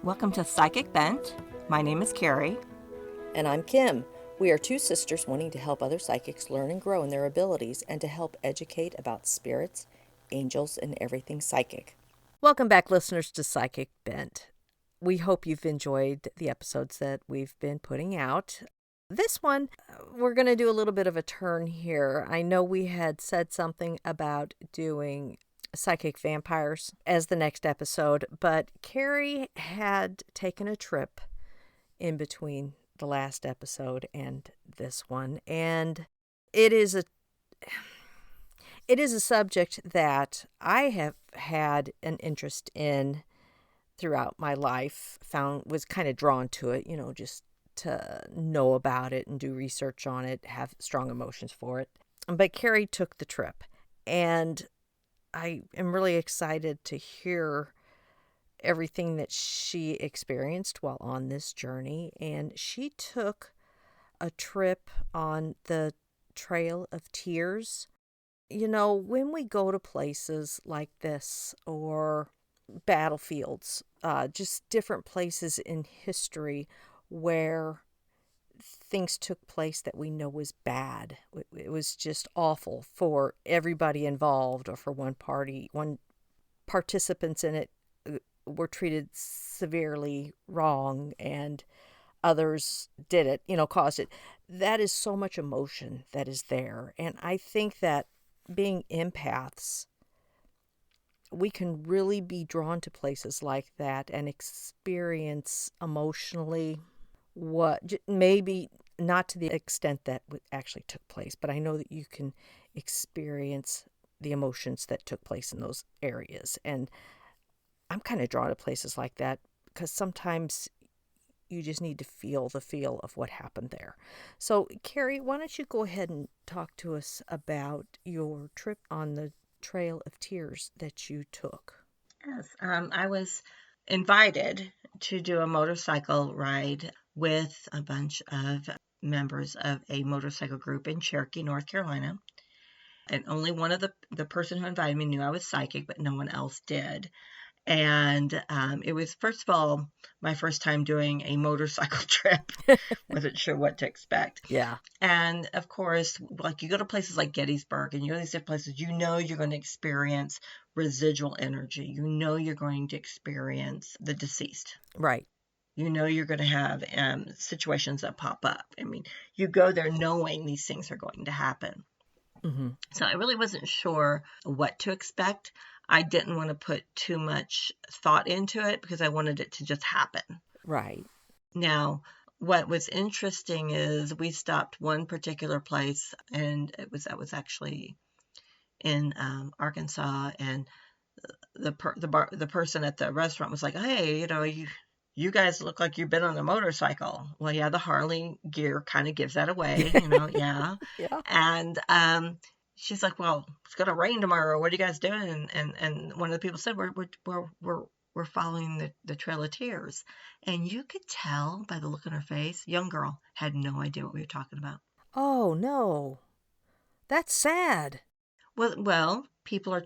Welcome to PsychicBent. My name is Carrie. And I'm Kim. We are two sisters wanting to help other psychics learn and grow in their abilities and to help educate about spirits, angels, and everything psychic. Welcome back, listeners, to Psychic Bent. We hope you've enjoyed the episodes that we've been putting out. This one, we're going to do a little bit of a turn here. I know we had said something about doing psychic vampires as the next episode, but Carrie had taken a trip in between the last episode and this one, and it is a subject that I have had an interest in throughout my life, was kind of drawn to it, just to know about it and do research on it, have strong emotions for it. But Carrie took the trip, and I am really excited to hear everything that she experienced while on this journey. And she took a trip on the Trail of Tears. When we go to places like this or battlefields, just different places in history where things took place that we know was bad. It was just awful for everybody involved, or for one participants in it were treated severely wrong, and others did it, caused it. That is so much emotion that is there. And I think that being empaths, we can really be drawn to places like that and experience emotionally what maybe not to the extent that actually took place, but I know that you can experience the emotions that took place in those areas. And I'm kind of drawn to places like that because sometimes you just need to feel the feel of what happened there. So, Carrie, why don't you go ahead and talk to us about your trip on the Trail of Tears that you took? Yes, I was invited to do a motorcycle ride with a bunch of members of a motorcycle group in Cherokee, North Carolina. And only one of the person who invited me knew I was psychic, but no one else did. And it was, first of all, my first time doing a motorcycle trip. Wasn't sure what to expect. Yeah. And of course, like, you go to places like Gettysburg and you go to these different places, you're going to experience residual energy. You're going to experience the deceased. Right. You're going to have situations that pop up. I mean, you go there knowing these things are going to happen. Mm-hmm. So I really wasn't sure what to expect. I didn't want to put too much thought into it because I wanted it to just happen. Right. Now, what was interesting is we stopped one particular place, and that was actually in Arkansas, and the person at the restaurant was like, "Hey, you guys look like you've been on a motorcycle." Well, yeah, the Harley gear kind of gives that away, yeah. Yeah. And she's like, "Well, it's gonna rain tomorrow. What are you guys doing?" And one of the people said, "We're following the Trail of Tears." And you could tell by the look on her face, young girl had no idea what we were talking about. Oh, no. That's sad. Well, people are,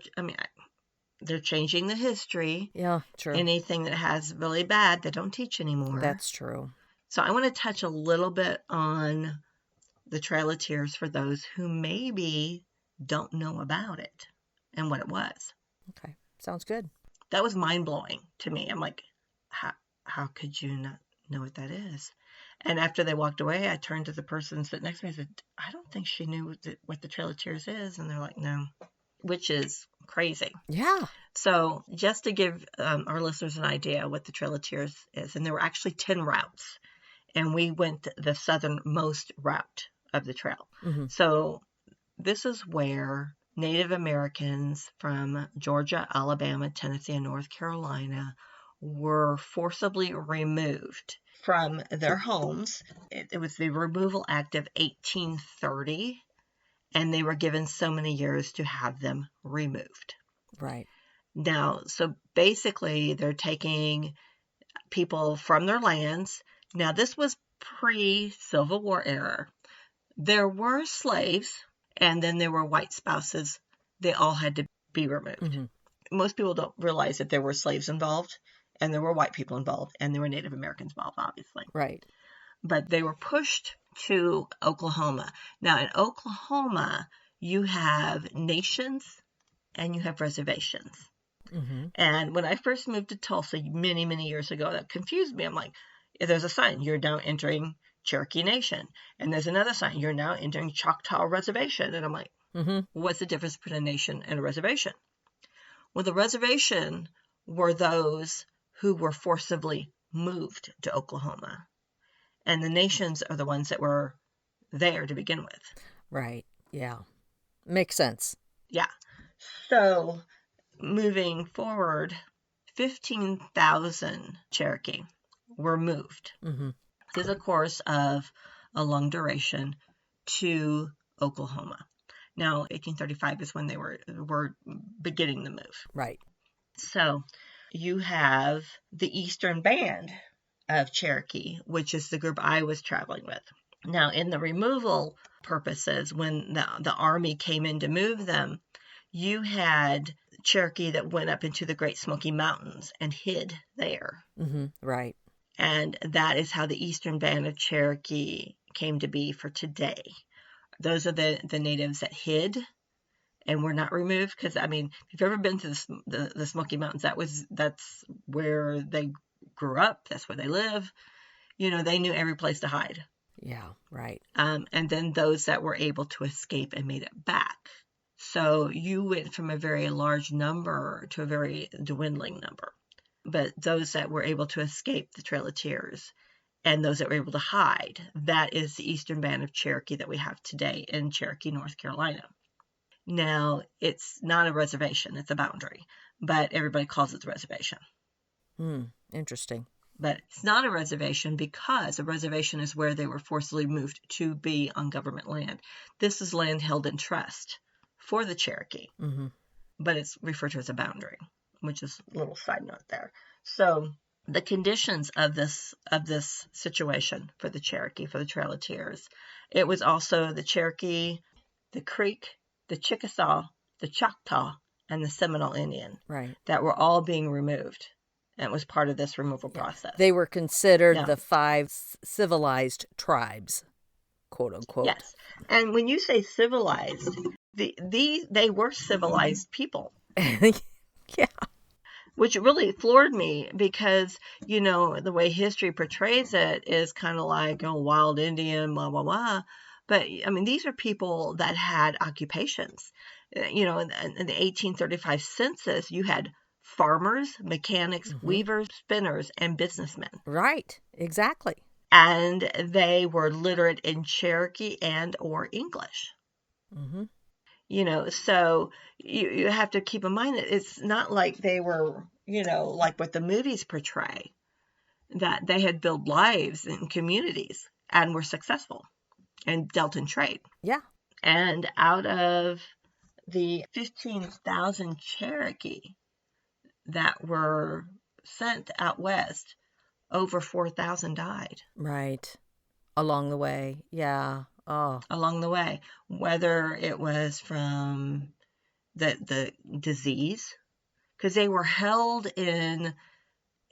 they're changing the history. Yeah, true. Anything that has really bad, they don't teach anymore. That's true. So I want to touch a little bit on the Trail of Tears for those who maybe don't know about it and what it was. Okay, sounds good. That was mind-blowing to me. I'm like, how could you not know what that is? And after they walked away, I turned to the person sitting next to me and said, "I don't think she knew what the Trail of Tears is." And they're like, "No," which is crazy. Yeah. So just to give our listeners an idea what the Trail of Tears is, and there were actually 10 routes, and we went the southernmost route of the trail. Mm-hmm. So this is where Native Americans from Georgia, Alabama, Tennessee, and North Carolina were forcibly removed from their homes. It was the Removal Act of 1830, and they were given so many years to have them removed. Right. Now, so basically, they're taking people from their lands. Now, this was pre-Civil War era. There were slaves, and then there were white spouses. They all had to be removed. Mm-hmm. Most people don't realize that there were slaves involved, and there were white people involved, and there were Native Americans involved, obviously. Right. But they were pushed to Oklahoma. Now, in Oklahoma, you have nations and you have reservations. Mm-hmm. And when I first moved to Tulsa many, many years ago, that confused me. I'm like, there's a sign, you're now entering Cherokee Nation. And there's another sign, you're now entering Choctaw Reservation. And I'm like, Mm-hmm. what's the difference between a nation and a reservation? Well, the reservation were those who were forcibly moved to Oklahoma. And the nations are the ones that were there to begin with. Right. Yeah. Makes sense. Yeah. So moving forward, 15,000 Cherokee were moved Mm-hmm. through the course of a long duration to Oklahoma. Now, 1835 is when they were beginning the move. Right. So you have the Eastern Band of Cherokee, which is the group I was traveling with. Now, in the removal purposes, when the Army came in to move them, you had Cherokee that went up into the Great Smoky Mountains and hid there. Mm-hmm. Right. And that is how the Eastern Band of Cherokee came to be for today. Those are the natives that hid and were not removed. Because, I mean, if you've ever been to the Smoky Mountains, that's where they grew up. That's where they live. You know, they knew every place to hide. Yeah. Right. And then those that were able to escape and made it back. So you went from a very large number to a very dwindling number. But those that were able to escape the Trail of Tears and those that were able to hide, that is the Eastern Band of Cherokee that we have today in Cherokee, North Carolina. Now, it's not a reservation, it's a boundary, but everybody calls it the reservation. Interesting. But it's not a reservation because a reservation is where they were forcibly moved to be on government land. This is land held in trust for the Cherokee, Mm-hmm. but it's referred to as a boundary, which is a little side note there. So the conditions of this situation for the Cherokee, for the Trail of Tears, it was also the Cherokee, the Creek, the Chickasaw, the Choctaw, and the Seminole Indian Right. that were all being removed. And it was part of this removal process. They were considered Yeah. the 5 civilized tribes, quote unquote. Yes. And when you say civilized, they were civilized people. Yeah. Which really floored me because, you know, the way history portrays it is kind of like, oh, wild Indian, blah, blah, blah. But, I mean, these are people that had occupations. You know, in the 1835 census, you had farmers, mechanics, weavers, spinners, and businessmen. Right. Exactly. And they were literate in Cherokee and or English. Mm-hmm. You know, so you have to keep in mind that it's not like they were, you know, like what the movies portray, that they had built lives in communities and were successful and dealt in trade. Yeah. And out of the 15,000 Cherokee that were sent out west, over 4,000 died. Right. Along the way. Yeah. Oh. Along the way, whether it was from the disease, because they were held in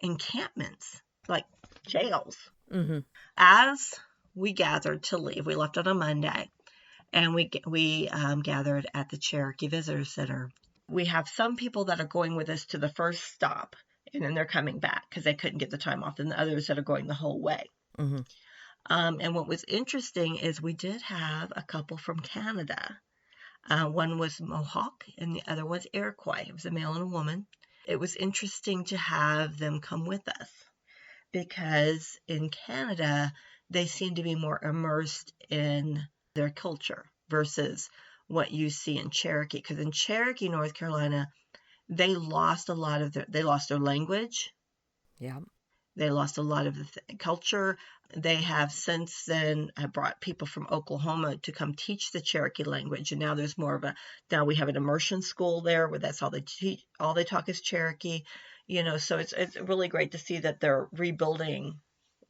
encampments, like jails. Mm-hmm. As we gathered to leave, we left on a Monday, and we gathered at the Cherokee Visitor Center. We have some people that are going with us to the first stop, and then they're coming back because they couldn't get the time off, and the others that are going the whole way. Mm-hmm. And what was interesting is we did have a couple from Canada. One was Mohawk and the other was Iroquois. It was a male and a woman. It was interesting to have them come with us because in Canada, they seem to be more immersed in their culture versus what you see in Cherokee. Because in Cherokee, North Carolina, they lost their language. Yeah. They lost a lot of the culture. They have since then brought people from Oklahoma to come teach the Cherokee language. And now there's now we have an immersion school there where that's all they teach. All they talk is Cherokee, you know, so it's really great to see that they're rebuilding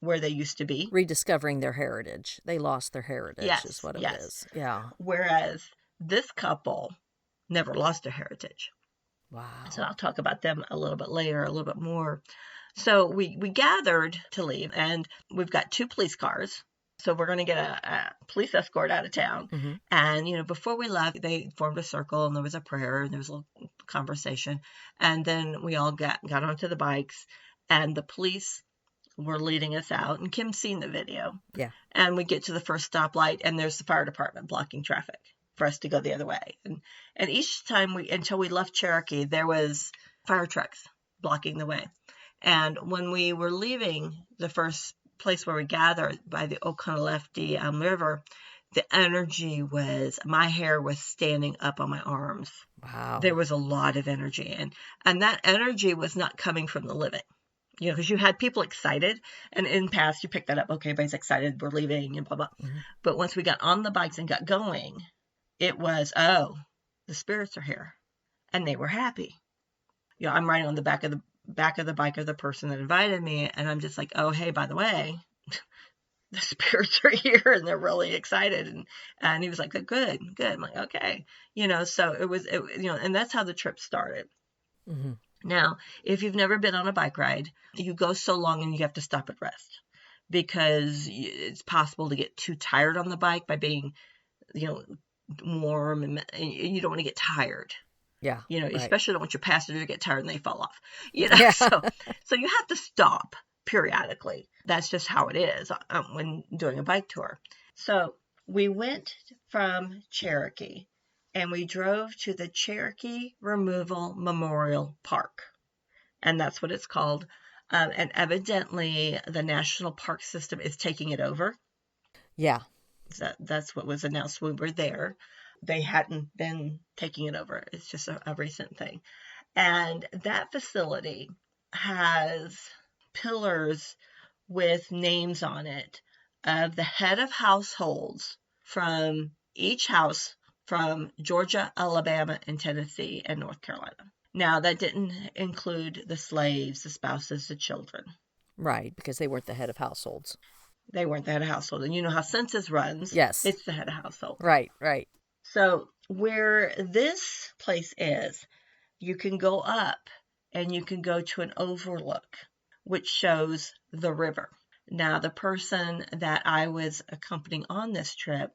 where they used to be. Rediscovering their heritage. They lost their heritage Yes, is what it yes. is. Yeah. Whereas this couple never lost their heritage. Wow. So I'll talk about them a little bit later, a little bit more. So we gathered to leave, and we've got 2 police cars. So we're going to get a police escort out of town. Mm-hmm. And, before we left, they formed a circle, and there was a prayer, and there was a little conversation. And then we all got onto the bikes, and the police were leading us out. And Kim's seen the video. Yeah. And we get to the first stoplight, and there's the fire department blocking traffic for us to go the other way. And each time until we left Cherokee, there was fire trucks blocking the way. And when we were leaving the first place where we gathered by the Oconaluftee River, the energy was, my hair was standing up on my arms. Wow. There was a lot of energy. And that energy was not coming from the living. Because you had people excited, and in past you picked that up. Okay, everybody's excited, we're leaving, and blah, blah. Mm-hmm. But once we got on the bikes and got going, it was, oh, the spirits are here. And they were happy. I'm riding on the back of the bike of the person that invited me, and I'm just like, oh, hey, by the way, the spirits are here, and they're really excited. And he was like, good. I'm like, okay. So it was, and that's how the trip started. Mm-hmm. Now, if you've never been on a bike ride, you go so long and you have to stop and rest, because it's possible to get too tired on the bike by being, warm, and you don't want to get tired. Yeah. Right. Especially don't want your passenger to get tired and they fall off. Yeah. So you have to stop periodically. That's just how it is when doing a bike tour. So we went from Cherokee, and we drove to the Cherokee Removal Memorial Park. And that's what it's called. And evidently the National Park System is taking it over. Yeah. That's what was announced when we were there. They hadn't been taking it over. It's just a recent thing. And that facility has pillars with names on it of the head of households from each house from Georgia, Alabama, and Tennessee, and North Carolina. Now, that didn't include the slaves, the spouses, the children. Right, because they weren't the head of households. They weren't the head of household. And you know how census runs. Yes. It's the head of household. Right. So where this place is, you can go up and you can go to an overlook, which shows the river. Now, the person that I was accompanying on this trip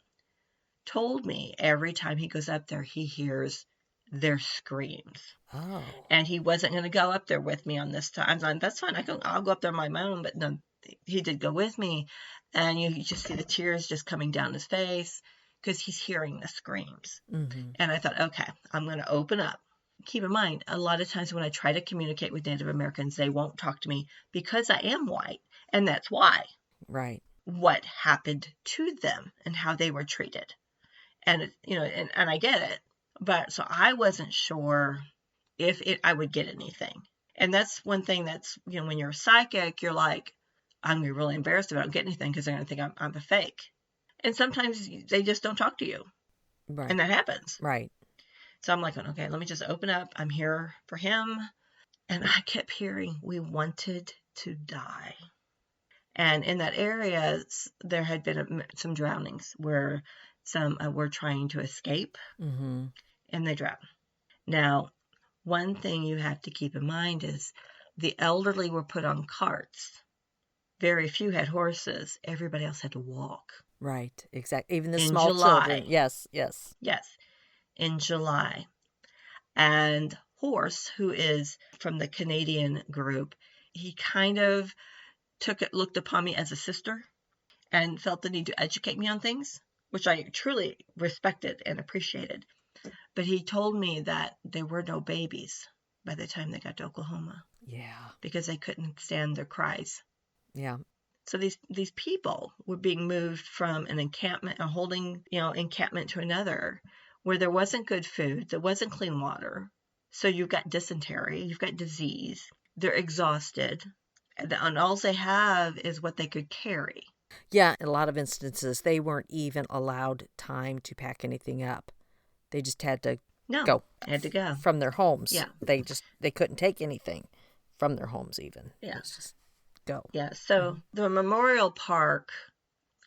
told me every time he goes up there, he hears their screams. Oh. And he wasn't going to go up there with me on this time. I'm like, that's fine. I'll go up there on my own. But no, he did go with me. And you just see the tears just coming down his face because he's hearing the screams. Mm-hmm. And I thought, okay, I'm going to open up. Keep in mind, a lot of times when I try to communicate with Native Americans, they won't talk to me because I am white. And that's why. Right. What happened to them and how they were treated. And, and I get it. But so I wasn't sure if I would get anything. And that's one thing that's, when you're a psychic, you're like, I'm going to be really embarrassed if I don't get anything because they're going to think I'm a fake. And sometimes they just don't talk to you. Right. And that happens. Right. So I'm like, okay, let me just open up. I'm here for him. And I kept hearing, we wanted to die. And in that area, there had been some drownings where some were trying to escape. Mm-hmm. And they drowned. Now, one thing you have to keep in mind is the elderly were put on carts. Very few had horses. Everybody else had to walk. Right, exactly. Even the In small July. children. Yes. Yes, in July. And Horse, who is from the Canadian group, he kind of looked upon me as a sister and felt the need to educate me on things, which I truly respected and appreciated. But he told me that there were no babies by the time they got to Oklahoma. Yeah. Because they couldn't stand their cries. Yeah. So these people were being moved from an encampment, a holding, encampment to another where there wasn't good food, there wasn't clean water. So you've got dysentery, you've got disease. They're exhausted. And all they have is what they could carry. Yeah, in a lot of instances, they weren't even allowed time to pack anything up. They just had to go. Had to go. From their homes. Yeah. They couldn't take anything from their homes even. Yeah. It's just go. Yeah. So the memorial park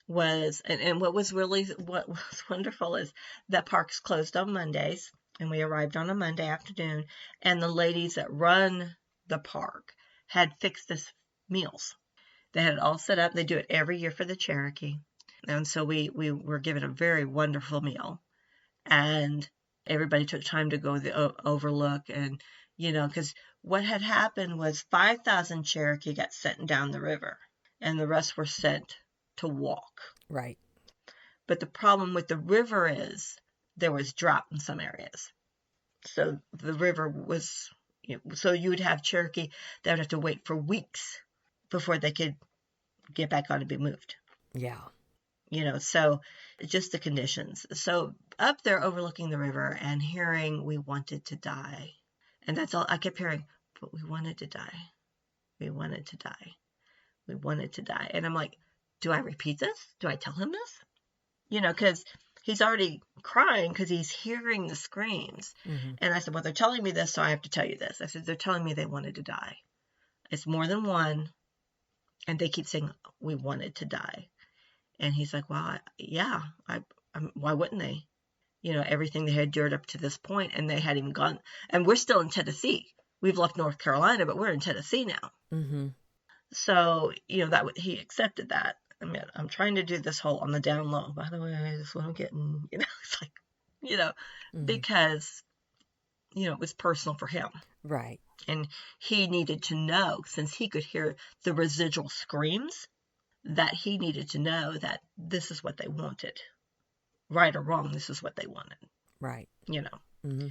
was, and what was wonderful is that park's closed on Mondays, and we arrived on a Monday afternoon, and the ladies that run the park had fixed us meals. They had it all set up. They do it every year for the Cherokee. And so we were given a very wonderful meal. And everybody took time to go to the overlook. And, because what had happened was 5,000 Cherokee got sent down the river, and the rest were sent to walk. Right. But the problem with the river is there was drought in some areas. So the river was, so you would have Cherokee that would have to wait for weeks before they could get back on and be moved. Yeah. So just the conditions. So up there overlooking the river and hearing we wanted to die. And that's all I kept hearing, but we wanted to die. We wanted to die. We wanted to die. And I'm like, do I repeat this? Do I tell him this? Because he's already crying because he's hearing the screams. Mm-hmm. And I said, well, they're telling me this, so I have to tell you this. I said, they're telling me they wanted to die. It's more than one. And they keep saying, we wanted to die. And he's like, well, yeah, why wouldn't they? Everything they had endured up to this point, and they hadn't even gone. And we're still in Tennessee. We've left North Carolina, but we're in Tennessee now. Mm-hmm. So, he accepted that. I mean, I'm trying to do this whole on the down low. By the way, this is what I'm getting. It's like, Mm-hmm. because, it was personal for him. Right. And he needed to know, since he could hear the residual screams, that he needed to know that this is what they wanted. Right or wrong, this is what they wanted. Right. Mm-hmm.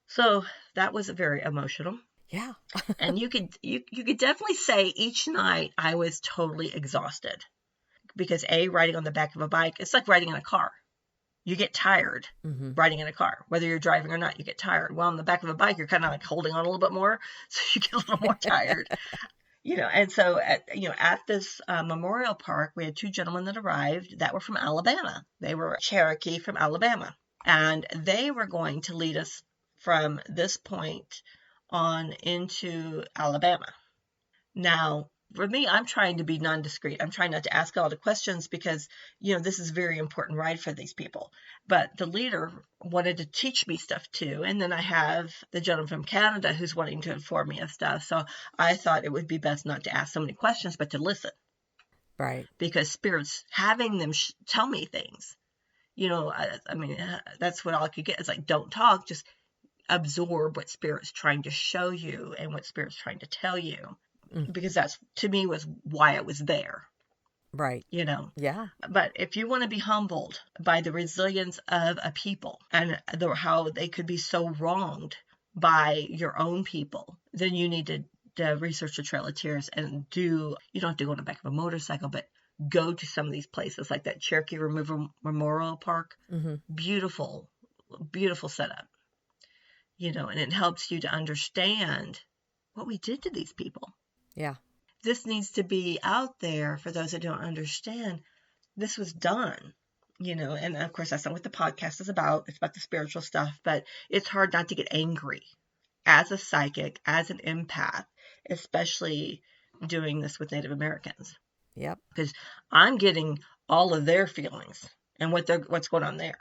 So that was very emotional. Yeah. And you could definitely say each night I was totally exhausted. Because riding on the back of a bike, it's like riding in a car. You get tired Mm-hmm. riding in a car. Whether you're driving or not, you get tired. Well, on the back of a bike, you're kind of like holding on a little bit more, so you get a little more tired. And so at this memorial park, we had two gentlemen that arrived that were from Alabama. They were Cherokee from Alabama, and they were going to lead us from this point on into Alabama. Now, for me, I'm trying to be non-discreet. I'm trying not to ask a lot of questions because, this is a very important ride for these people. But the leader wanted to teach me stuff too. And then I have the gentleman from Canada who's wanting to inform me of stuff. So I thought it would be best not to ask so many questions, but to listen. Right. Because Spirit's having them tell me things. I mean, that's what all I could get. It's like, don't talk, just absorb what Spirit's trying to show you and what Spirit's trying to tell you. Because that's, to me, was why I was there. Right. Yeah. But if you want to be humbled by the resilience of a people and how they could be so wronged by your own people, then you need to research the Trail of Tears and you don't have to go on the back of a motorcycle, but go to some of these places like that Cherokee Memorial Park. Mm-hmm. Beautiful, beautiful setup. And it helps you to understand what we did to these people. Yeah. This needs to be out there for those that don't understand. This was done, and of course that's not what the podcast is about. It's about the spiritual stuff, but it's hard not to get angry as a psychic, as an empath, especially doing this with Native Americans. Yep. Because I'm getting all of their feelings and what's going on there,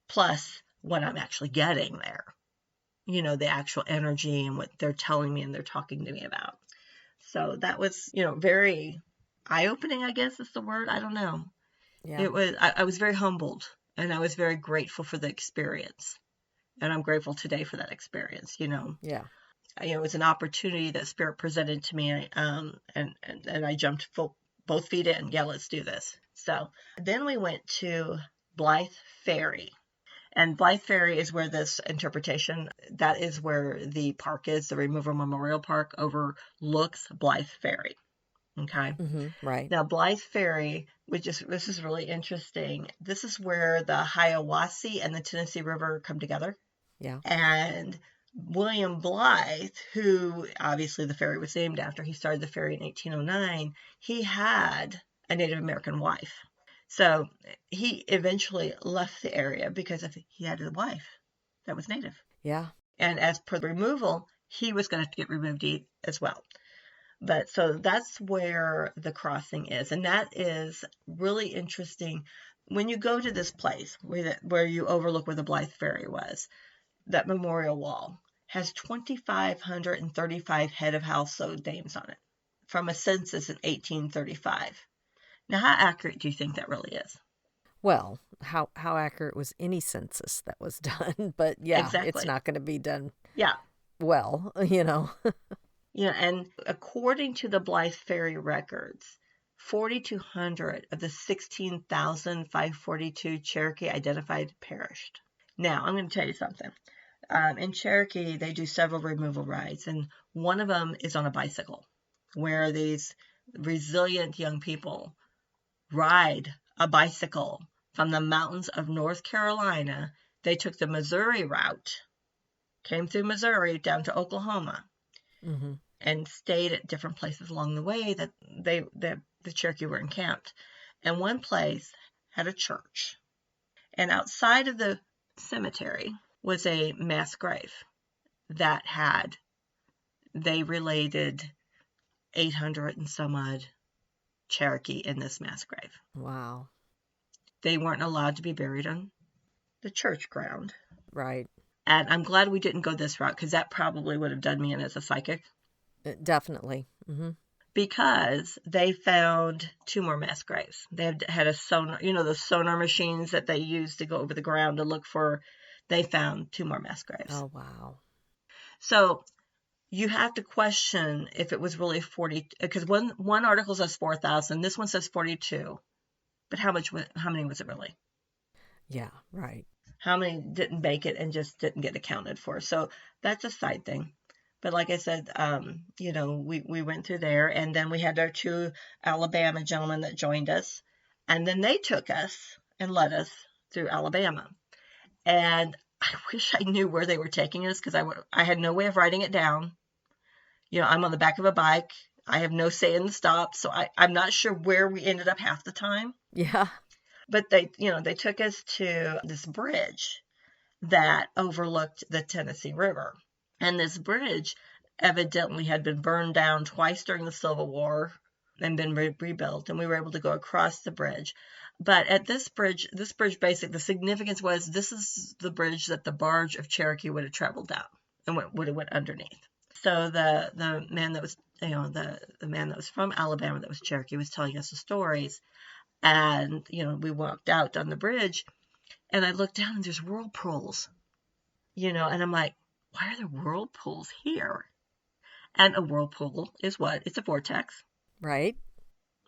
plus what I'm actually getting there. The actual energy and what they're telling me and they're talking to me about. So that was, very eye-opening, I guess is the word. I don't know. Yeah. It was. I was very humbled, and I was very grateful for the experience, and I'm grateful today for that experience. Yeah. It was an opportunity that Spirit presented to me, and I jumped both feet in. Yeah, let's do this. So then we went to Blythe Ferry. And Blythe Ferry is where this interpretation, that is where the park is, the Remover Memorial Park overlooks Blythe Ferry. Okay. Mm-hmm. Right. Now, Blythe Ferry, this is really interesting. This is where the Hiawassee and the Tennessee River come together. Yeah. And William Blythe, who obviously the ferry was named after, he started the ferry in 1809, he had a Native American wife. So he eventually left the area because he had a wife that was Native. Yeah. And as per the removal, he was going to have to get removed as well. But so that's where the crossing is. And that is really interesting. When you go to this place where you overlook where the Blythe Ferry was, that memorial wall has 2,535 head of household names on it. from a census in 1835. Now, how accurate do you think that really is? Well, how accurate was any census that was done? But yeah, it's Exactly. not going to be done Yeah. well, you know. Yeah, and according to the Blythe Ferry records, 4,200 of the 16,542 Cherokee identified perished. Now, I'm going to tell you something. In Cherokee, they do several removal rides, and one of them is on a bicycle, where these resilient young people ride a bicycle from the mountains of North Carolina. They took the Missouri route, came through Missouri down to Oklahoma, Mm-hmm. and stayed at different places along the way that the Cherokee were encamped. And one place had a church, and outside of the cemetery was a mass grave that had, they related 800 and some odd Cherokee in this mass grave. Wow. They weren't allowed to be buried on the church ground. Right. And I'm glad we didn't go this route, because that probably would have done me in as a psychic. Definitely. Mm-hmm. Because they found 2 more mass graves. They had a sonar, those sonar machines that they use to go over the ground to look for. They found 2 more mass graves. Oh, wow. So you have to question if it was really 40, because one article says 4,000, this one says 42. But how many was it really? Yeah, right. How many didn't make it and just didn't get accounted for? So that's a side thing. But like I said, we went through there, and then we had our 2 Alabama gentlemen that joined us, and then they took us and led us through Alabama. And I wish I knew where they were taking us, because I had no way of writing it down. I'm on the back of a bike. I have no say in the stop, so I'm not sure where we ended up half the time. Yeah. But they took us to this bridge that overlooked the Tennessee River. And this bridge evidently had been burned down twice during the Civil War and been rebuilt, and we were able to go across the bridge. But at this bridge basically, the significance was, this is the bridge that the barge of Cherokee would have traveled down and would have went underneath. So the man that was, the man that was from Alabama that was Cherokee was telling us the stories, and we walked out on the bridge, and I looked down and there's whirlpools, and I'm like, why are there whirlpools here? And a whirlpool is what? It's a vortex. Right.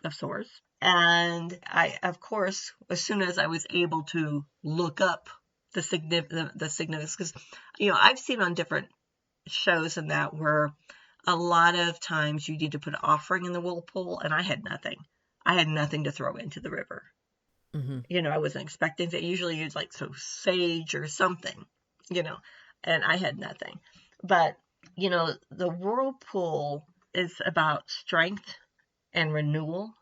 Of sorts. And I, of course, as soon as I was able to look up the significance, because, I've seen on different shows and that where a lot of times you need to put an offering in the whirlpool, and I had nothing. I had nothing to throw into the river. Mm-hmm. I wasn't expecting to. Usually use sage or something, and I had nothing. But, the whirlpool is about strength and renewal.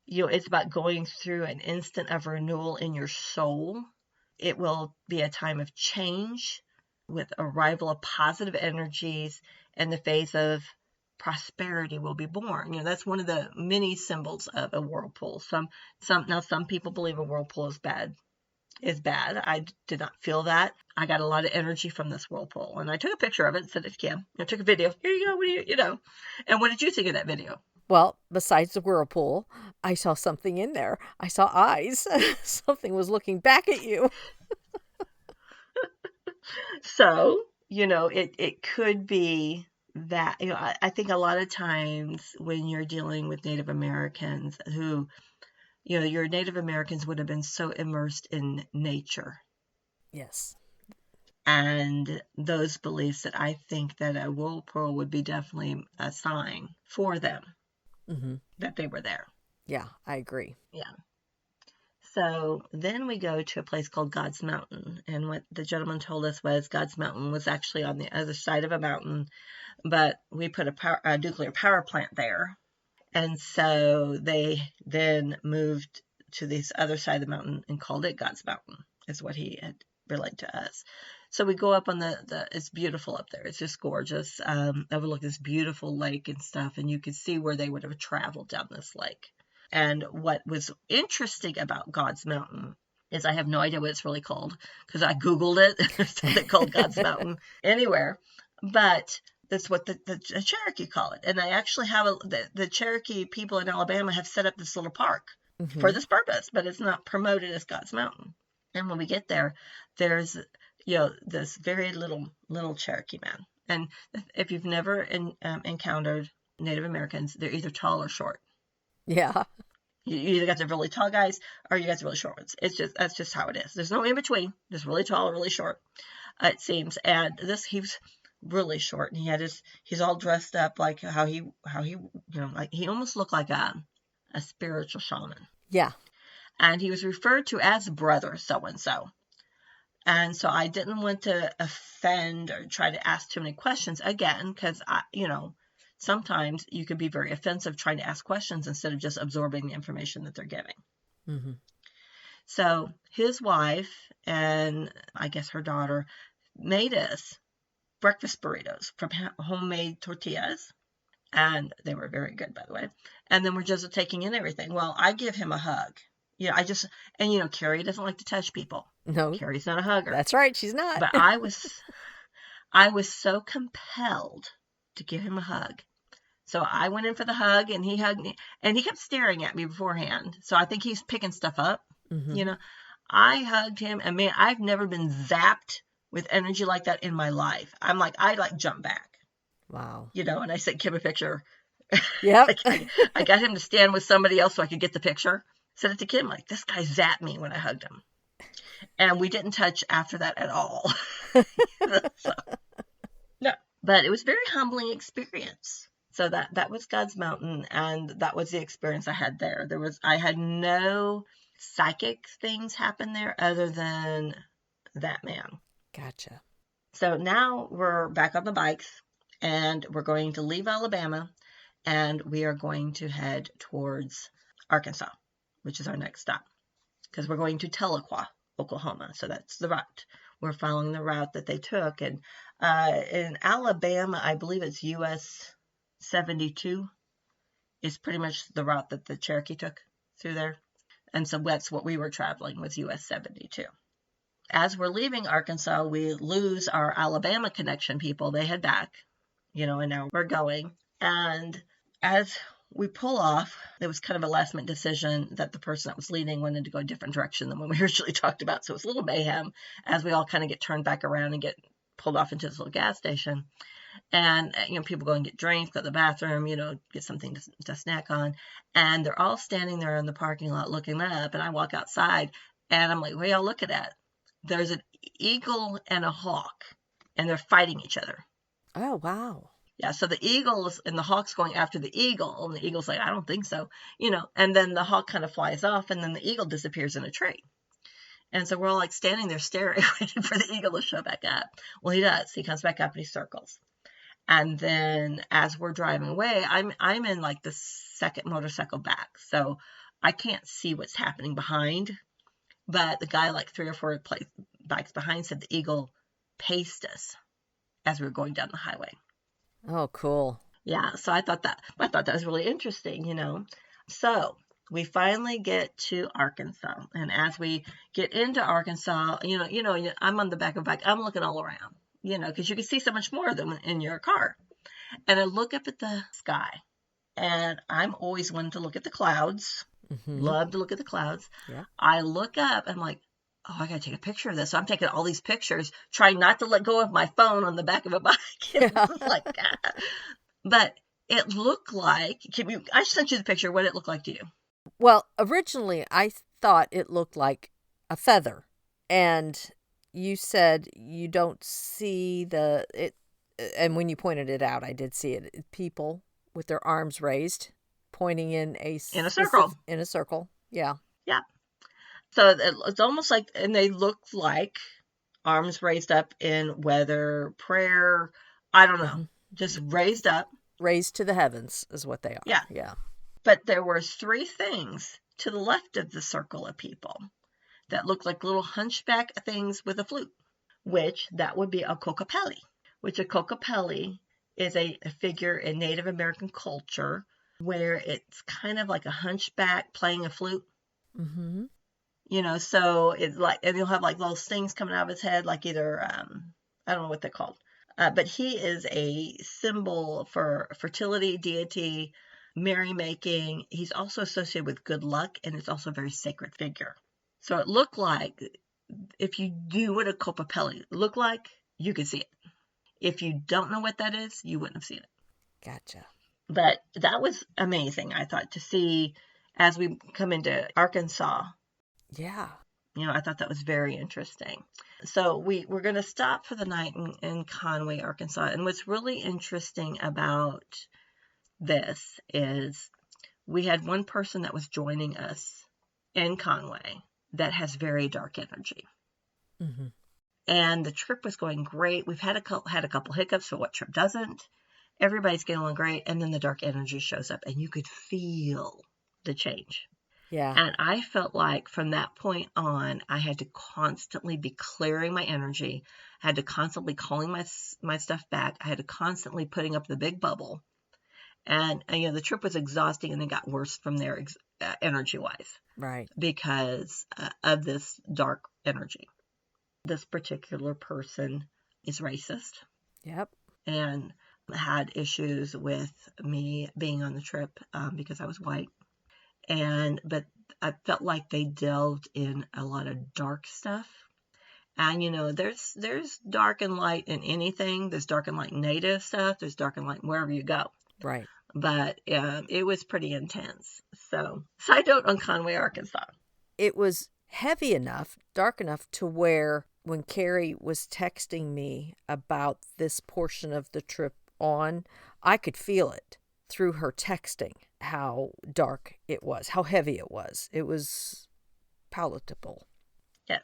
It's about going through an instant of renewal in your soul. It will be a time of change with arrival of positive energies, and the phase of prosperity will be born. That's one of the many symbols of a whirlpool. Some people believe a whirlpool is bad. I did not feel that. I got a lot of energy from this whirlpool, and I took a picture of it and sent it to Kim. I took a video. Here you go. What do you. And what did you think of that video? Well, besides the whirlpool, I saw something in there. I saw eyes. Something was looking back at you. So, it could be that, I think a lot of times when you're dealing with Native Americans who, your Native Americans would have been so immersed in nature. Yes. And those beliefs, that I think that a whirlpool would be definitely a sign for them that they were there. Yeah, I agree. Yeah. So then we go to a place called God's Mountain. And what the gentleman told us was God's Mountain was actually on the other side of a mountain, but we put a nuclear power plant there. And so they then moved to this other side of the mountain and called it God's Mountain, is what he had relayed to us. So we go up on it's beautiful up there. It's just gorgeous. Overlook this beautiful lake and stuff, and you could see where they would have traveled down this lake. And what was interesting about God's Mountain is, I have no idea what it's really called, because I Googled it. There's something called God's Mountain anywhere. But That's what the Cherokee call it. And they actually have the Cherokee people in Alabama have set up this little park for this purpose, but it's not promoted as God's Mountain. And when we get there, there's, this very little Cherokee man. And if you've never encountered Native Americans, they're either tall or short. Yeah. You either got the really tall guys or you got the really short ones. That's just how it is. There's no in between. Just really tall or really short, it seems. And he was really short, and he's all dressed up like how he like he almost looked like a spiritual shaman. Yeah. And he was referred to as brother so and so. And so I didn't want to offend or try to ask too many questions again, because sometimes you can be very offensive trying to ask questions instead of just absorbing the information that they're giving. Mm-hmm. So his wife and I guess her daughter made us breakfast burritos from homemade tortillas. And they were very good, by the way. And then we're just taking in everything. Well, I give him a hug. Carrie doesn't like to touch people. No. Carrie's not a hugger. That's right. She's not. But I was so compelled to give him a hug. So I went in for the hug, and he hugged me, and he kept staring at me beforehand. So I think he's picking stuff up. Mm-hmm. I hugged him, and man, I've never been zapped with energy like that in my life. I jump back. Wow. And I sent Kim a picture. Yep. I got him to stand with somebody else so I could get the picture. Sent it to Kim, like, this guy zapped me when I hugged him. And we didn't touch after that at all. No, but it was a very humbling experience. So that was God's Mountain, and that was the experience I had there. I had no psychic things happen there other than that man. Gotcha. So now we're back on the bikes, and we're going to leave Alabama, and we are going to head towards Arkansas, which is our next stop, because we're going to Tahlequah, Oklahoma. So that's the route. We're following the route that they took. And in Alabama, I believe it's US 72 is pretty much the route that the Cherokee took through there. And so that's what we were traveling, was US 72. As we're leaving Arkansas, we lose our Alabama connection people. They head back, and now we're going. And as we pull off, it was kind of a last minute decision that the person that was leading wanted to go a different direction than what we originally talked about. So it was a little mayhem as we all kind of get turned back around and get pulled off into this little gas station. And, people go and get drinks, go to the bathroom, get something to snack on. And they're all standing there in the parking lot looking up. And I walk outside, and I'm like, what are y'all looking at? There's an eagle and a hawk, and they're fighting each other. Oh, wow. Yeah, so the eagles and the hawk's going after the eagle, and the eagle's like, I don't think so, and then the hawk kind of flies off, and then the eagle disappears in a tree. And so we're all like standing there staring, waiting for the eagle to show back up. Well, he does. He comes back up and he circles. And then as we're driving away, I'm in like the second motorcycle back, so I can't see what's happening behind. But the guy like 3 or 4 bikes behind said the eagle paced us as we were going down the highway. Oh, cool. Yeah, so I thought that was really interesting, So we finally get to Arkansas, and as we get into Arkansas, I'm on the back of a bike. I'm looking all around, because you can see so much more than in your car. And I look up at the sky, and I'm always wanting to look at the clouds. Mm-hmm. Love to look at the clouds. Yeah. I look up, and I'm like, oh, I got to take a picture of this. So I'm taking all these pictures, trying not to let go of my phone on the back of a bike. Like, but it looked like, I sent you the picture. What did it look like to you? Well, originally I thought it looked like a feather. And you said you don't see and when you pointed it out, I did see it. People with their arms raised, pointing in a circle. In a circle, yeah. Yeah. So it's almost like, and they look like arms raised up in whether prayer, I don't know, mm-hmm. just raised up. Raised to the heavens is what they are. Yeah. Yeah. But there were 3 things to the left of the circle of people that looked like little hunchback things with a flute, which that would be a kokopelli, which a kokopelli is a figure in Native American culture where it's kind of like a hunchback playing a flute. Mm-hmm. So it's like, and he'll have like those things coming out of his head, like either, I don't know what they're called, But he is a symbol for fertility, deity, merrymaking. He's also associated with good luck, and it's also a very sacred figure. So it looked like, if you knew what a Copapelli looked like, you could see it. If you don't know what that is, you wouldn't have seen it. Gotcha. But that was amazing, I thought, to see as we come into Arkansas. Yeah. I thought that was very interesting. So we're going to stop for the night in Conway, Arkansas. And what's really interesting about this is we had one person that was joining us in Conway that has very dark energy. Mm-hmm. And the trip was going great. We've had a couple hiccups, so what trip doesn't? Everybody's getting along great. And then the dark energy shows up, and you could feel the change. Yeah. And I felt like from that point on, I had to constantly be clearing my energy. I had to constantly calling my stuff back. I had to constantly putting up the big bubble. And the trip was exhausting, and it got worse from there energy-wise. Right. Because of this dark energy. This particular person is racist. Yep. And had issues with me being on the trip because I was white. But I felt like they delved in a lot of dark stuff. And, there's dark and light in anything. There's dark and light in Native stuff. There's dark and light wherever you go. Right. But it was pretty intense. So, side note on Conway, Arkansas. It was heavy enough, dark enough to where when Carrie was texting me about this portion of the trip on, I could feel it through her texting, how dark it was, how heavy it was. It was palatable. Yes.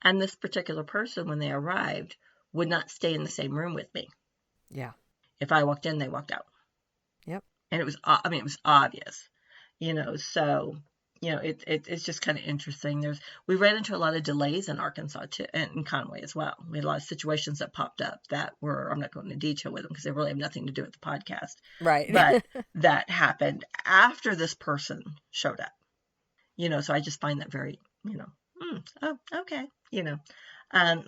And this particular person, when they arrived, would not stay in the same room with me. Yeah. If I walked in, they walked out. Yep. And it was obvious, so, it's just kind of interesting. We ran into a lot of delays in Arkansas too, and in Conway as well. We had a lot of situations that popped up that I'm not going into detail with them because they really have nothing to do with the podcast. Right. But that happened after this person showed up, so I just find that very, oh, okay,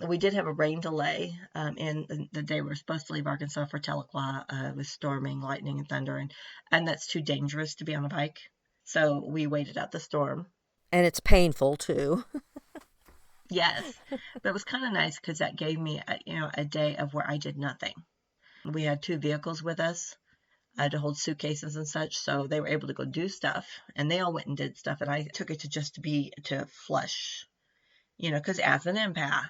we did have a rain delay in the day we were supposed to leave Arkansas for Tahlequah. It was storming, lightning, and thunder, and that's too dangerous to be on a bike. So we waited out the storm. And it's painful too. Yes, but it was kind of nice because that gave me a day of where I did nothing. We had 2 vehicles with us. I had to hold suitcases and such, so they were able to go do stuff, and they all went and did stuff, and I took it to flush, because as an empath,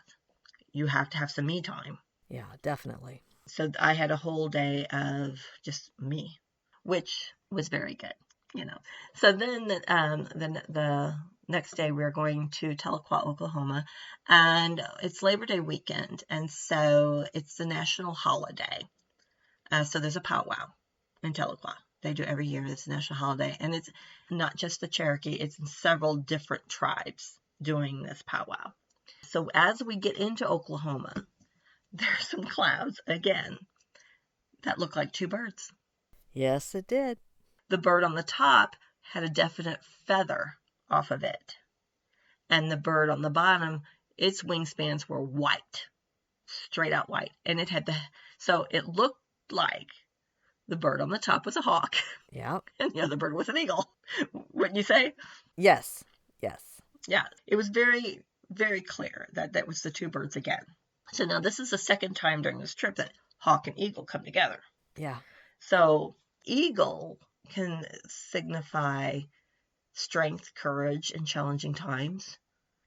you have to have some me time. Yeah, definitely. So I had a whole day of just me, which was very good, So then the next day we were going to Tahlequah, Oklahoma, and it's Labor Day weekend, and so it's the national holiday. So there's a powwow in Tahlequah. They do every year. It's a national holiday, and it's not just the Cherokee. It's several different tribes doing this powwow. So as we get into Oklahoma, there's some clouds again that look like 2 birds. Yes, it did. The bird on the top had a definite feather off of it. And the bird on the bottom, its wingspans were white, straight out white. And so it looked like the bird on the top was a hawk. Yeah. And the other bird was an eagle. Wouldn't you say? Yes. Yes. Yeah. It was very, very clear that was the 2 birds again. So now this is the second time during this trip that hawk and eagle come together. Yeah. So eagle can signify strength, courage in challenging times.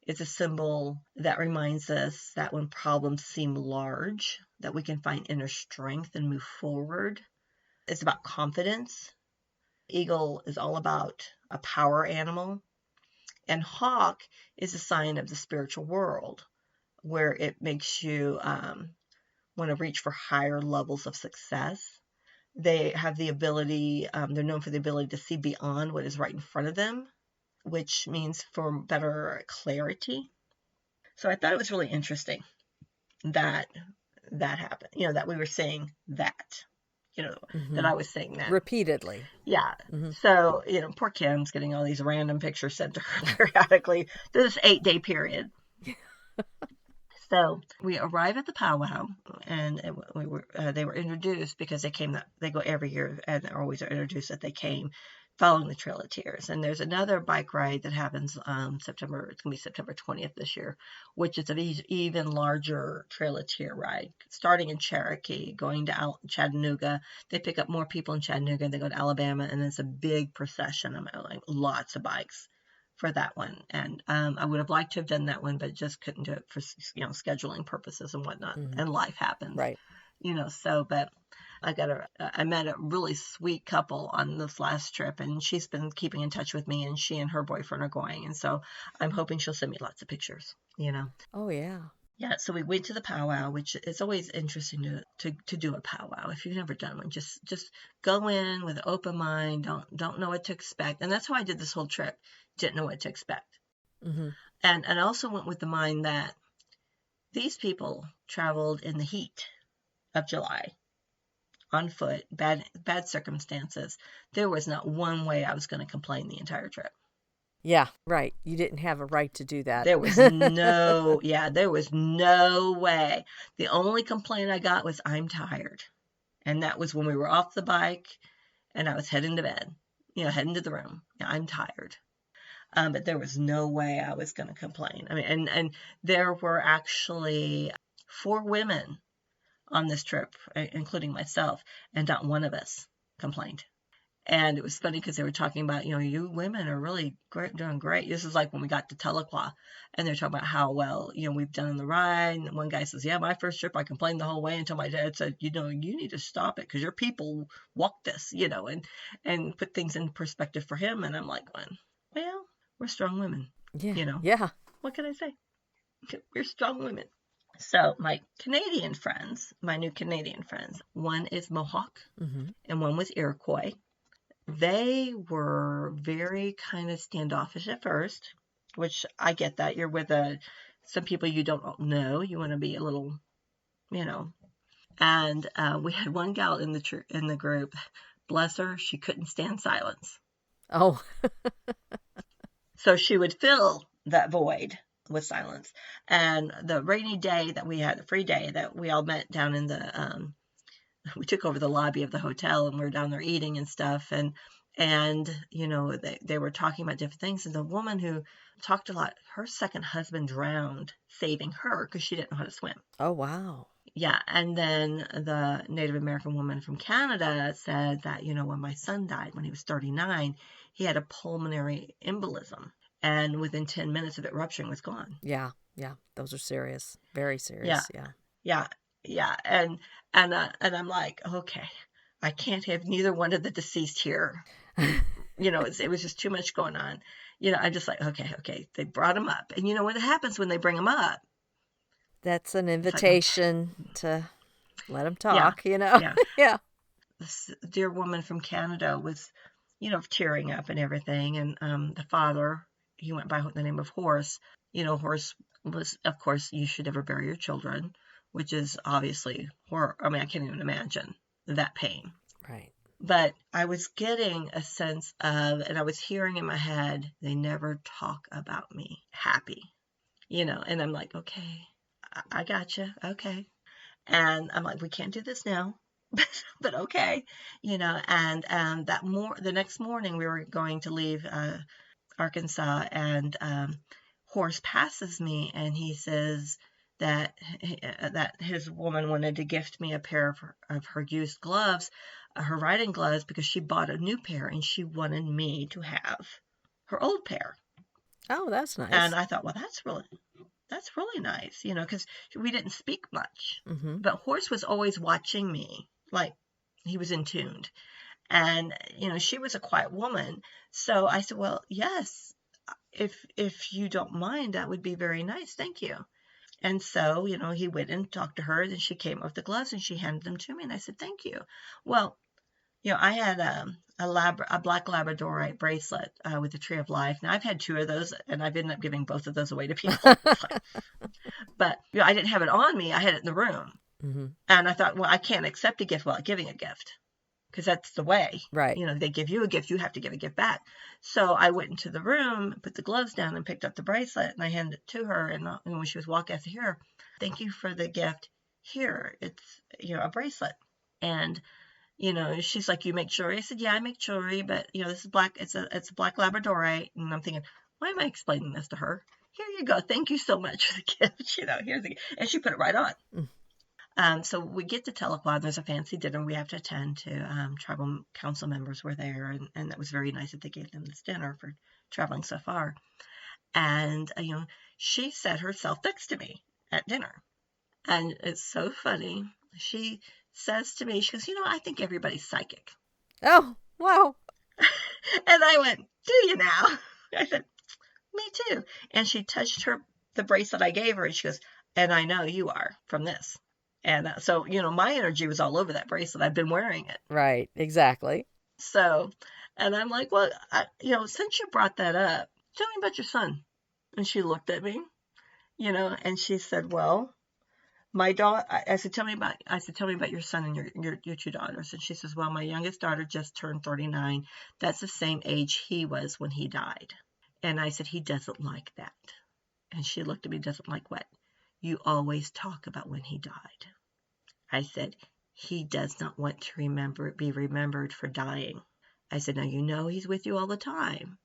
It's a symbol that reminds us that when problems seem large, that we can find inner strength and move forward. It's about confidence. Eagle is all about a power animal. And hawk is a sign of the spiritual world, where it makes you want to reach for higher levels of success. They have the ability, they're known for the ability to see beyond what is right in front of them, which means for better clarity. So I thought it was really interesting that happened, that we were saying that, that I was saying that. Repeatedly. Yeah. Mm-hmm. So, poor Kim's getting all these random pictures sent to her periodically through this 8-day period. So we arrive at the powwow, and they were introduced because they go every year, and they're always introduced that they came following the Trail of Tears. And there's another bike ride that happens it's going to be September 20th this year, which is an even larger Trail of Tear ride, starting in Cherokee, going to Chattanooga. They pick up more people in Chattanooga, they go to Alabama, and it's a big procession of like lots of bikes for that one. And I would have liked to have done that one, but just couldn't do it for scheduling purposes and whatnot. And life happens, Right. So, but I met a really sweet couple on this last trip, and she's been keeping in touch with me, and she and her boyfriend are going. And so I'm hoping she'll send me lots of pictures, Oh, yeah. Yeah, so we went to the powwow, which is always interesting to do a powwow. If you've never done one, just go in with an open mind. Don't know what to expect. And that's how I did this whole trip. Didn't know what to expect. Mm-hmm. And I also went with the mind that these people traveled in the heat of July on foot, bad circumstances. There was not one way I was going to complain the entire trip. Yeah, right. You didn't have a right to do that. There was no way. The only complaint I got was, I'm tired. And that was when we were off the bike and I was heading to bed, heading to the room. Yeah, I'm tired. But there was no way I was going to complain. I mean, and there were actually 4 women on this trip, including myself, and not one of us complained. And it was funny because they were talking about, you women are really doing great. This is like when we got to Tahlequah, and they're talking about how well, we've done on the ride. And one guy says, yeah, my first trip, I complained the whole way until my dad said, you need to stop it because your people walked this, and put things in perspective for him. And I'm like, well, we're strong women, Yeah. Yeah. What can I say? We're strong women. So my new Canadian friends, one is Mohawk, and one was Iroquois. They were very kind of standoffish at first, which I get that. You're with some people you don't know. You want to be a little, And we had one gal in the group. Bless her, she couldn't stand silence. Oh. So she would fill that void with silence. And the rainy day that we had, the free day that we all met down in we took over the lobby of the hotel, and we were down there eating and stuff. And they were talking about different things. And the woman who talked a lot, her second husband drowned saving her because she didn't know how to swim. Oh, wow. Yeah. And then the Native American woman from Canada said that, when my son died when he was 39, he had a pulmonary embolism. And within 10 minutes of it rupturing, was gone. Yeah. Yeah. Those are serious. Very serious. Yeah. And I'm like, okay, I can't have neither one of the deceased here. It was just too much going on. I'm just like, okay. They brought him up. And what happens when they bring him up? That's an invitation to let him talk, Yeah. Yeah. This dear woman from Canada was, tearing up and everything. And the father, he went by the name of Horace. Horace was, of course, you should never bury your children, which is obviously horror. I mean, I can't even imagine that pain. Right. But I was getting a sense of, and I was hearing in my head, they never talk about me happy, and I'm like, okay, I gotcha. Okay. And I'm like, we can't do this now, but okay, and the next morning we were going to leave Arkansas, and Horace passes me, and he says that his woman wanted to gift me a pair of her used gloves, her riding gloves, because she bought a new pair and she wanted me to have her old pair. Oh, that's nice. And I thought, well, that's really nice, because we didn't speak much. Mm-hmm. But Horace was always watching me, like he was in tuned. And, she was a quiet woman. So I said, well, yes, if you don't mind, that would be very nice. Thank you. And so, he went and talked to her, and she came up with the gloves and she handed them to me. And I said, thank you. Well, I had a black Labradorite bracelet with the Tree of Life. Now, I've had 2 of those, and I've ended up giving both of those away to people. But, I didn't have it on me. I had it in the room. Mm-hmm. And I thought, well, I can't accept a gift without giving a gift. because that's the way. Right. They give you a gift, you have to give a gift back. So I went into the room, put the gloves down, and picked up the bracelet, and I handed it to her. And when she was walking, I said, "Here, thank you for the gift. Here, it's a bracelet." And she's like, "You make jewelry?" I said, "Yeah, I make jewelry, but this is black. It's a black Labradorite." And I'm thinking, why am I explaining this to her? Here you go. Thank you so much for the gift. Here's the gift. And she put it right on. So we get to Tahlequah. There's a fancy dinner we have to attend to. Tribal council members were there, and that was very nice that they gave them this dinner for traveling so far. And, she sat herself next to me at dinner. And it's so funny. She says to me, she goes, "I think everybody's psychic." Oh, wow. And I went, "Do you now?" I said, "Me too." And she touched the bracelet I gave her, and she goes, "And I know you are from this." And so, my energy was all over that bracelet. I've been wearing it. Right, exactly. So, and I'm like, "Well, since you brought that up, tell me about your son." And she looked at me, and she said, "Well, my daughter," I said, tell me about your son and your two daughters." And she says, "Well, my youngest daughter just turned 39. That's the same age he was when he died." And I said, "He doesn't like that." And she looked at me, "Doesn't like what?" "You always talk about when he died." I said, "He does not want to be remembered for dying." I said, "Now he's with you all the time."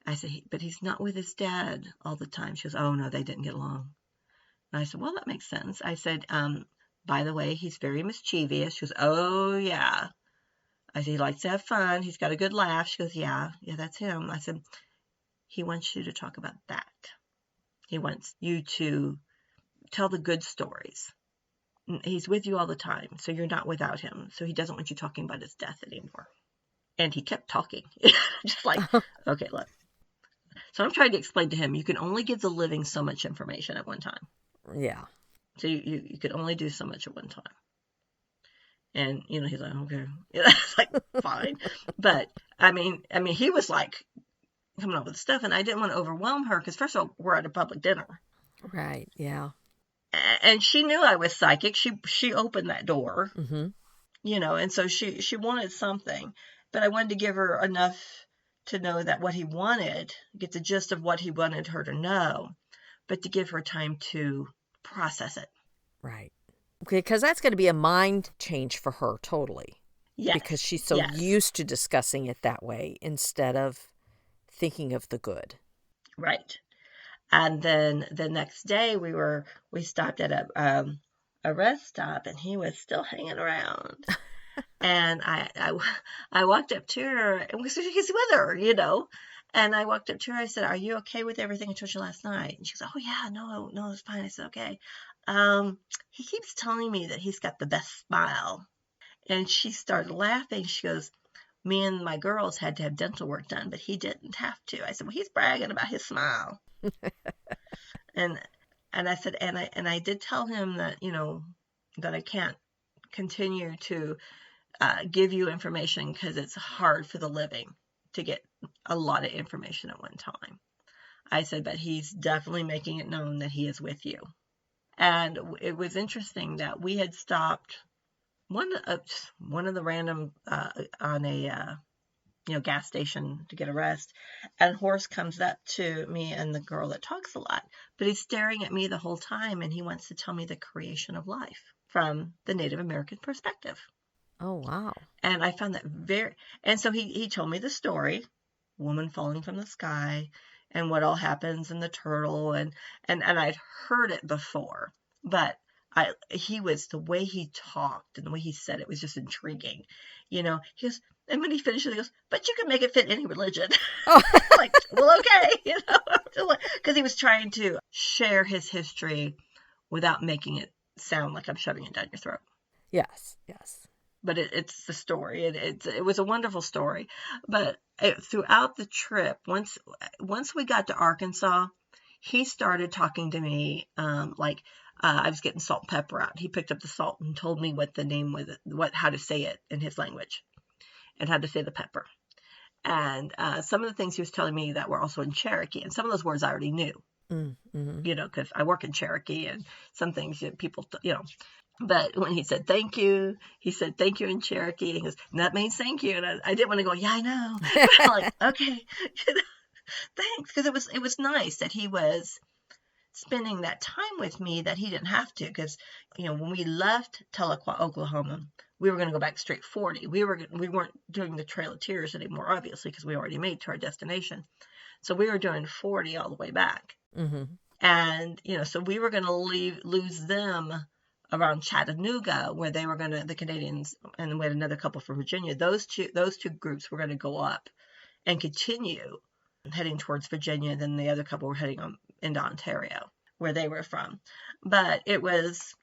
I said, "But he's not with his dad all the time." She goes, "Oh no, they didn't get along." And I said, "Well, that makes sense." I said, "By the way, he's very mischievous." She goes, "Oh yeah." I said, "He likes to have fun. He's got a good laugh." She goes, Yeah, that's him." I said, "He wants you to talk about that. He wants you to tell the good stories. He's with you all the time, so you're not without him. So he doesn't want you talking about his death anymore." And he kept talking. Just like, okay, look. So I'm trying to explain to him, you can only give the living so much information at one time. Yeah. So you could only do so much at one time. And, he's like, "Okay." It's like, fine. But, I mean, he was like coming up with stuff, and I didn't want to overwhelm her because, first of all, we're at a public dinner. Right, yeah. And she knew I was psychic. She opened that door, Mm-hmm. And so she wanted something. But I wanted to give her enough to know that what he wanted, get the gist of what he wanted her to know, but to give her time to process it. Right. Okay, because that's going to be a mind change for her, totally. Yes. Because she's so used to discussing it that way instead of thinking of the good. Right. And then the next day we stopped at a rest stop, and he was still hanging around. And I walked up to her, and he's with her, And I walked up to her. I said, "Are you okay with everything I told you last night?" And she goes, "Oh yeah, no, it's fine." I said, "Okay." He keeps telling me that he's got the best smile. And she started laughing. She goes, "Me and my girls had to have dental work done, but he didn't have to." I said, "Well, he's bragging about his smile." and I said, and I did tell him that, that I can't continue to give you information because it's hard for the living to get a lot of information at one time. I said, "But he's definitely making it known that he is with you." And it was interesting that we had stopped one of the random on a gas station to get a rest, and Horace comes up to me and the girl that talks a lot, but he's staring at me the whole time, and he wants to tell me the creation of life from the Native American perspective. Oh, wow. And I found that and so he told me the story, woman falling from the sky, and what all happens in the turtle, and I'd heard it before, but the way he talked and the way he said it was just intriguing. He goes, and when he finishes, he goes, "But you can make it fit any religion." Oh. Like, well, okay, because he was trying to share his history without making it sound like I'm shoving it down your throat. Yes. But it's the story. It was a wonderful story. But throughout the trip, once we got to Arkansas, he started talking to me like I was getting salt and pepper out. He picked up the salt and told me what the name was, how to say it in his language, and how to say the pepper. And some of the things he was telling me that were also in Cherokee, and some of those words I already knew. Mm-hmm. Because I work in Cherokee, and some things people, But when he said thank you, he said thank you in Cherokee. And he goes, and that means thank you. And I didn't want to go, yeah, I know. But I'm like, okay, thanks. Because it was nice that he was spending that time with me that he didn't have to. Because, when we left Tahlequah, Oklahoma, we were going to go back straight 40. We weren't doing the Trail of Tears anymore, obviously, because we already made to our destination. So we were doing 40 all the way back. Mm-hmm. And, so we were going to lose them around Chattanooga, where they were going to, the Canadians, and we had another couple from Virginia. Those two groups were going to go up and continue heading towards Virginia. Then the other couple were heading into Ontario, where they were from. But it was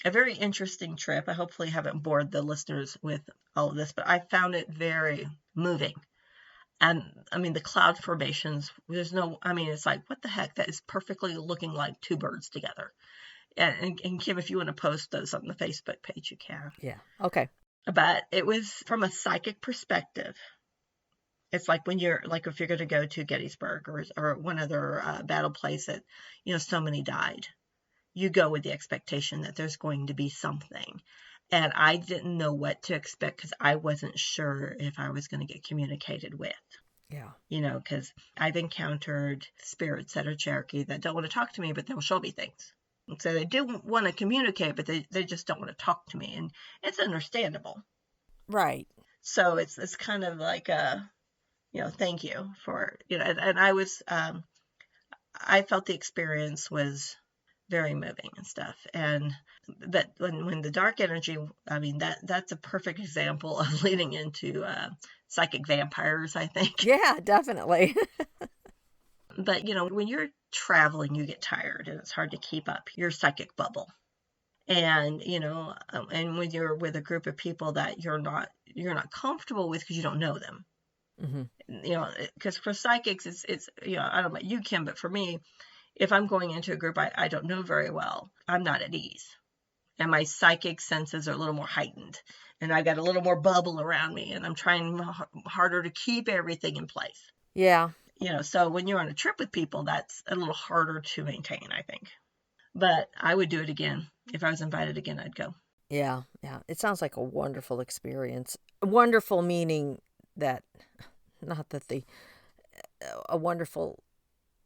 a very interesting trip. I hopefully haven't bored the listeners with all of this, but I found it very moving. And I mean, the cloud formations, it's like, what the heck? That is perfectly looking like two birds together. And Kim, if you want to post those on the Facebook page, you can. Yeah. Okay. But it was from a psychic perspective. It's like if you're going to go to Gettysburg or one other battle place that, so many died, you go with the expectation that there's going to be something. And I didn't know what to expect because I wasn't sure if I was going to get communicated with. Yeah. Because I've encountered spirits that are Cherokee that don't want to talk to me, but they'll show me things. And so they do want to communicate, but they just don't want to talk to me. And it's understandable. Right. So it's kind of like thank you for, and I felt the experience was very moving and stuff. But when the dark energy, I mean, that's a perfect example of leading into psychic vampires, I think. Yeah, definitely. But, when you're traveling, you get tired and it's hard to keep up your psychic bubble. And, and when you're with a group of people that you're not comfortable with because you don't know them. Mm-hmm. Because for psychics, it's I don't know about you, Kim, but for me, if I'm going into a group I don't know very well, I'm not at ease. And my psychic senses are a little more heightened. And I got a little more bubble around me. And I'm trying harder to keep everything in place. Yeah. So when you're on a trip with people, that's a little harder to maintain, I think. But I would do it again. If I was invited again, I'd go. Yeah. Yeah. It sounds like a wonderful experience. Wonderful meaning that, not that a wonderful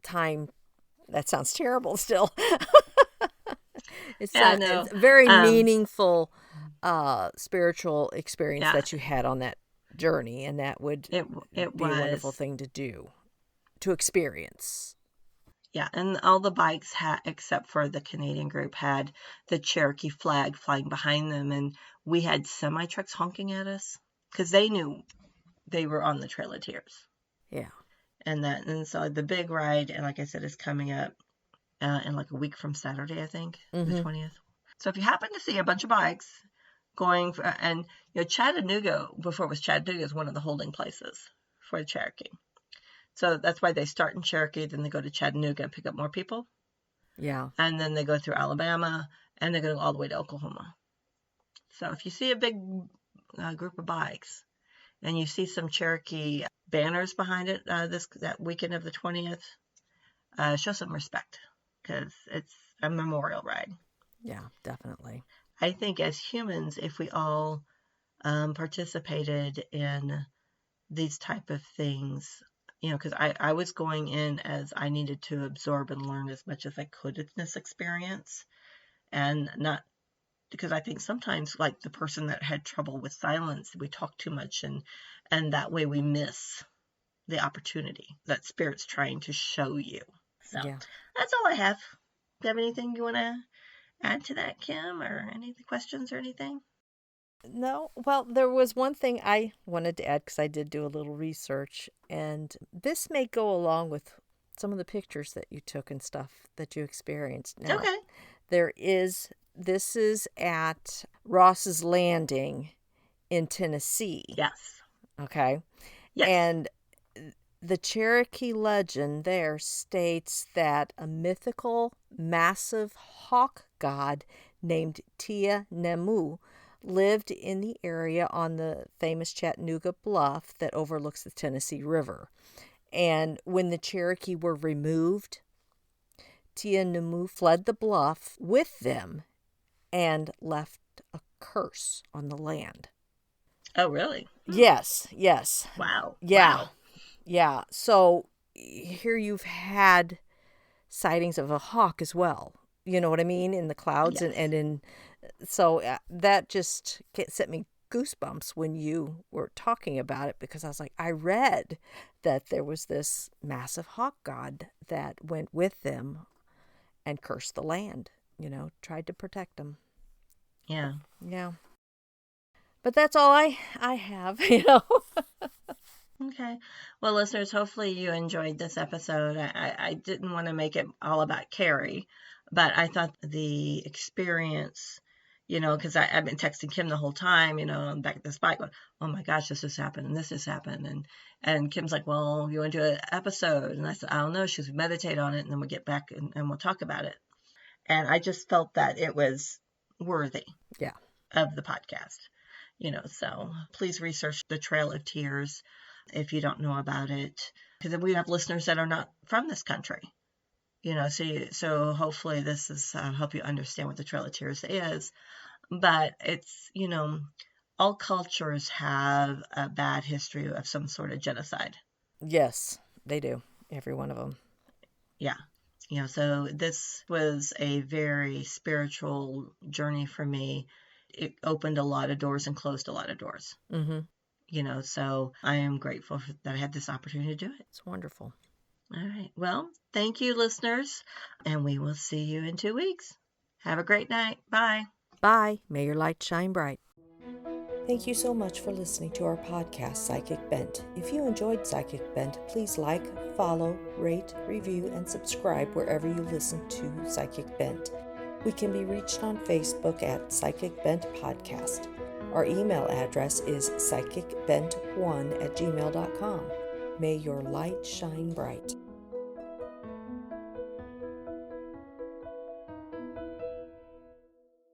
time. That sounds terrible still. It's a very meaningful spiritual experience that you had on that journey, and that would be a wonderful thing to do, to experience. Yeah, and all the bikes except for the Canadian group, had the Cherokee flag flying behind them, and we had semi-trucks honking at us because they knew they were on the Trail of Tears. Yeah. And so the big ride, and like I said, is coming up in like a week from Saturday, I think, the 20th. So if you happen to see a bunch of bikes going and Chattanooga, before it was Chattanooga, is one of the holding places for the Cherokee. So that's why they start in Cherokee, then they go to Chattanooga and pick up more people. Yeah. And then they go through Alabama, and they go all the way to Oklahoma. So if you see a big group of bikes, and you see some Cherokee banners behind it that weekend of the 20th, show some respect, because it's a memorial ride. Yeah, definitely. I think as humans, if we all participated in these type of things, because I was going in as I needed to absorb and learn as much as I could in this experience, and not because I think sometimes, like the person that had trouble with silence, we talk too much, and that way we miss the opportunity that Spirit's trying to show you. So that's all I have. Do you have anything you want to add to that, Kim, or any questions or anything? No. Well, there was one thing I wanted to add because I did do a little research, and this may go along with some of the pictures that you took and stuff that you experienced. Now, Okay. This is at Ross's Landing in Tennessee. Yes. Okay. Yes. And the Cherokee legend there states that a mythical, massive hawk god named Tia Nemu lived in the area on the famous Chattanooga Bluff that overlooks the Tennessee River. And when the Cherokee were removed, Tia Nemu fled the bluff with them and left a curse on the land. Oh, really? Yes. Wow. Yeah. Wow. Yeah. So here you've had sightings of a hawk as well. You know what I mean? In the clouds Yes. and in. So that just set me goosebumps when you were talking about it, because I was like, I read that there was this massive hawk god that went with them and cursed the land, tried to protect them. Yeah. Yeah. But that's all I have, Okay. Well, listeners, hopefully you enjoyed this episode. I didn't want to make it all about Carrie, but I thought the experience, because I've been texting Kim the whole time, I'm back at the spot going, oh my gosh, this has happened and this has happened. And Kim's like, well, you want to do an episode? And I said, I don't know. She's meditate on it and then we'll get back and we'll talk about it. And I just felt that it was worthy Yeah. of the podcast. So please research the Trail of Tears if you don't know about it, because we have listeners that are not from this country. So hopefully this is help you understand what the Trail of Tears is. But it's, all cultures have a bad history of some sort of genocide. Yes, they do. Every one of them. Yeah. So this was a very spiritual journey for me. It opened a lot of doors and closed a lot of doors. Mm-hmm. So I am grateful that I had this opportunity to do it. It's wonderful. All right. Well, thank you, listeners, and we will see you in 2 weeks. Have a great night. Bye. Bye. May your light shine bright. Thank you so much for listening to our podcast, Psychic Bent. If you enjoyed Psychic Bent, please like, follow, rate, review, and subscribe wherever you listen to Psychic Bent. We can be reached on Facebook at Psychic Bent Podcast. Our email address is psychicbent1@gmail.com. May your light shine bright.